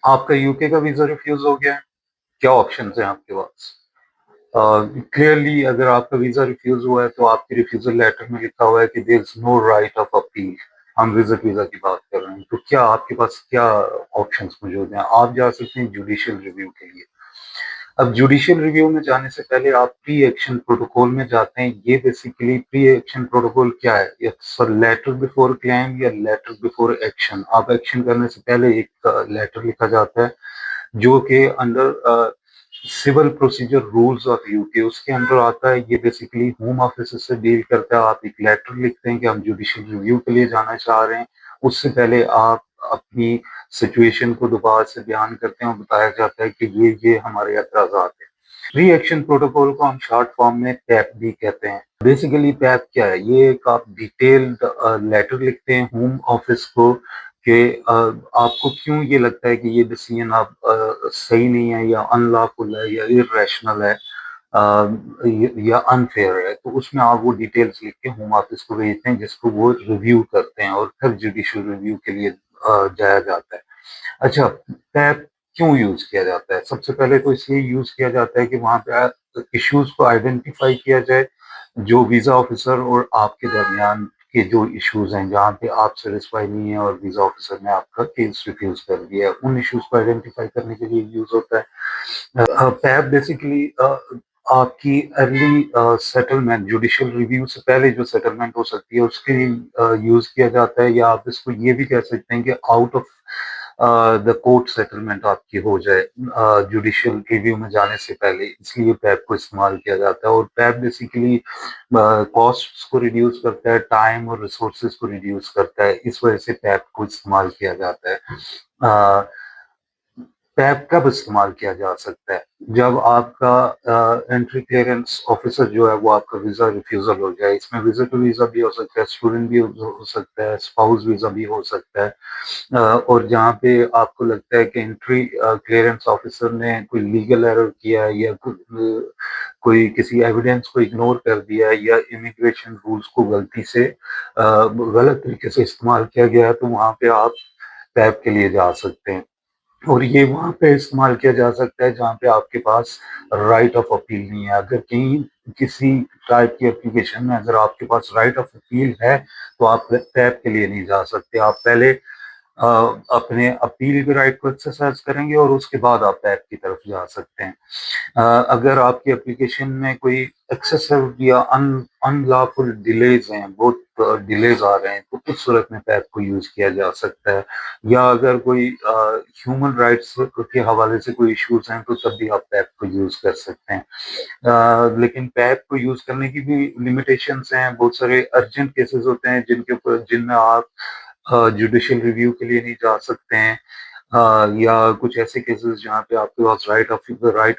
आपका यूके का visa refuse हो गया है, क्या ऑप्शंस हैं आपके पास? क्लियरली अगर आपका वीज़ा रिफ्यूज़ हुआ है तो आपके रिफ्यूज़ल लेटर में लिखा हुआ है कि there is no right of appeal. हम विज़िट वीज़ा की बात कर रहे हैं, तो क्या आपके पास क्या ऑप्शंस मौजूद हैं? आप जा सकते हैं जुडिशियल रिव्यू के लिए। अब जुडिशियल रिव्यू में जाने से पहले आप प्री एक्शन प्रोटोकॉल में जाते हैं। ये बेसिकली प्री एक्शन प्रोटोकॉल क्या है? It's a letter before claim या लेटर बिफोर एक्शन। आप एक्शन करने से पहले एक लेटर लिखा जाता है जो कि under civil procedure rules of UK उसके अंदर आता है। ये बेसिकली होम ऑफिस से डील करता है। आप एक लेटर लिखते हैं कि हम जुडिशियल रिव्यू के लिए जाना चाह रहे हैं। उससे पहले आप अपनी सिचुएशन को दोबारा से बयान करते हैं और बताया जाता है कि ये हमारे एतराज़ात हैं। प्री एक्शन प्रोटोकॉल को हम शॉर्ट फॉर्म में पैप भी कहते हैं। बेसिकली पैप क्या है? ये एक आप डिटेल्ड लेटर लिखते हैं होम ऑफिस को कि आपको क्यों ये लगता है कि ये डिसीजन आप सही नहीं है या अनलॉफुल है या इर्रेशनल है या अनफेयर है। तो उसमें आप वो डिटेल्स लिख के होम ऑफिस को भेजते हैं जिसको वो रिव्यू करते हैं और फिर जुडिशियल रिव्यू के लिए जाया जाता है। अच्छा, टैब क्यों यूज़ किया जाता है? सबसे पहले तो इसलिए यूज़ किया जाता है कि वहाँ पे इश्यूज़ को आइडेंटिफ़ाई किया जाए, जो वीज़ा ऑफ़िसर और आपके दरमियान के जो इश्यूज़ हैं, जहाँ पे आप सैटिस्फाई नहीं हैं और वीज़ा ऑफ़िसर ने आपका केस रिफ्यूज़ कर दिया है, उन इश्यूज़ को आइडेंटिफ़ाई करने के लिए यूज़ होता है। पैब बेसिकली आपकी अर्ली सेटलमेंट जुडिशियल रिव्यू से पहले जो सेटलमेंट हो सकती है उसके लिए यूज़ किया जाता है, या आप इसको ये भी कह सकते हैं कि out of the court settlement आपकी हो जाए जुडिशियल रिव्यू में जाने से पहले, इसलिए पैब को इस्तेमाल किया जाता है। और पैब बेसिकली कॉस्ट्स को रिड्यूस करता है, टाइम और रिसोर्सेज को रिड्यूस करता है, इस वजह से पैब को इस्तेमाल किया जाता है। अ, टैब कब इस्तेमाल किया जा सकता है? जब आपका एंट्री क्लियरेंस ऑफिसर जो है वो आपका वीज़ा रिफ्यूज़ल हो जाए। इसमें विजिटर वीज़ा भी हो सकता है, स्टूडेंट भी हो सकता है, स्पाउस वीज़ा भी हो सकता है। और जहाँ पे आपको लगता है कि एंट्री क्लियरेंस ऑफिसर ने कोई लीगल एरर किया है या कोई किसी एविडेंस को इग्नोर कर दिया है या इमिग्रेशन रूल्स को गलती से गलत तरीके से इस्तेमाल किया गया है, तो वहाँ पे आप टैब के लिए जा सकते हैं। और ये वहाँ पे इस्तेमाल किया जा सकता है जहाँ पे आपके पास राइट ऑफ अपील नहीं है। अगर कहीं किसी टाइप की एप्लीकेशन में अगर आपके पास राइट ऑफ अपील है, तो आप टैब के लिए नहीं जा सकते। आप पहले अपने अपील के राइट को एक्सरसाइज करेंगे और उसके बाद आप टैब की तरफ जा सकते हैं। अगर आपकी एप्लीकेशन में कोई एक्सेसिव या अनलॉफुल डिलेज हैं, बहुत डिलेज आ रहे हैं, तो उस सूरत में पैप को यूज़ किया जा सकता है। या अगर कोई ह्यूमन राइट्स के हवाले से कोई इश्यूज हैं, तो तब भी आप पैप को यूज़ कर सकते हैं। लेकिन पैप को यूज़ करने की भी लिमिटेशंस हैं। बहुत सारे अर्जेंट केसेस होते हैं जिनमें आप जुडिशियल रिव्यू के लिए नहीं जा सकते हैं। या कुछ ऐसे केसेस जहाँ पे आपके पास राइट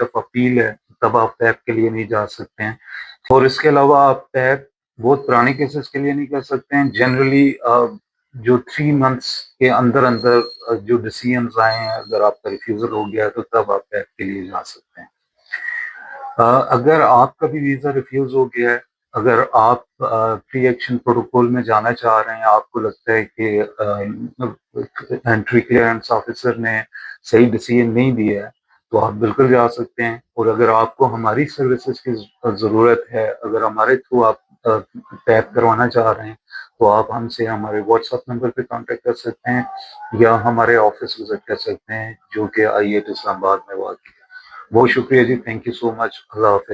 ऑफ अपील है, तब आप टैप के लिए नहीं जा सकते हैं। और इसके अलावा आप टैप बहुत पुराने केसेस के लिए नहीं कर सकते हैं। जनरली जो 3 मंथ्स के अंदर अंदर जो डिसीजंस आए हैं, अगर आपका रिफ्यूजल हो गया है, तो तब आप टैप के लिए जा सकते हैं। अगर आपका भी वीज़ा रिफ्यूज़ हो गया है, अगर आप प्री एक्शन प्रोटोकॉल में जाना चाह रहे हैं, आपको लगता है कि एंट्री क्लियरेंस ऑफिसर ने सही डिसीजन नहीं दिया है, तो आप बिल्कुल जा सकते हैं। और अगर आपको हमारी सर्विसेज की ज़रूरत है, अगर हमारे थ्रू आप टैप करवाना चाह रहे हैं, तो आप हमसे हमारे व्हाट्सएप नंबर पे कांटेक्ट कर सकते हैं या हमारे ऑफिस विजिट कर सकते हैं, जो कि आई8 इस्लामाबाद में वाक़ है। बहुत शुक्रिया जी, थैंक यू सो मच। अल्लाह हाफ़िज़।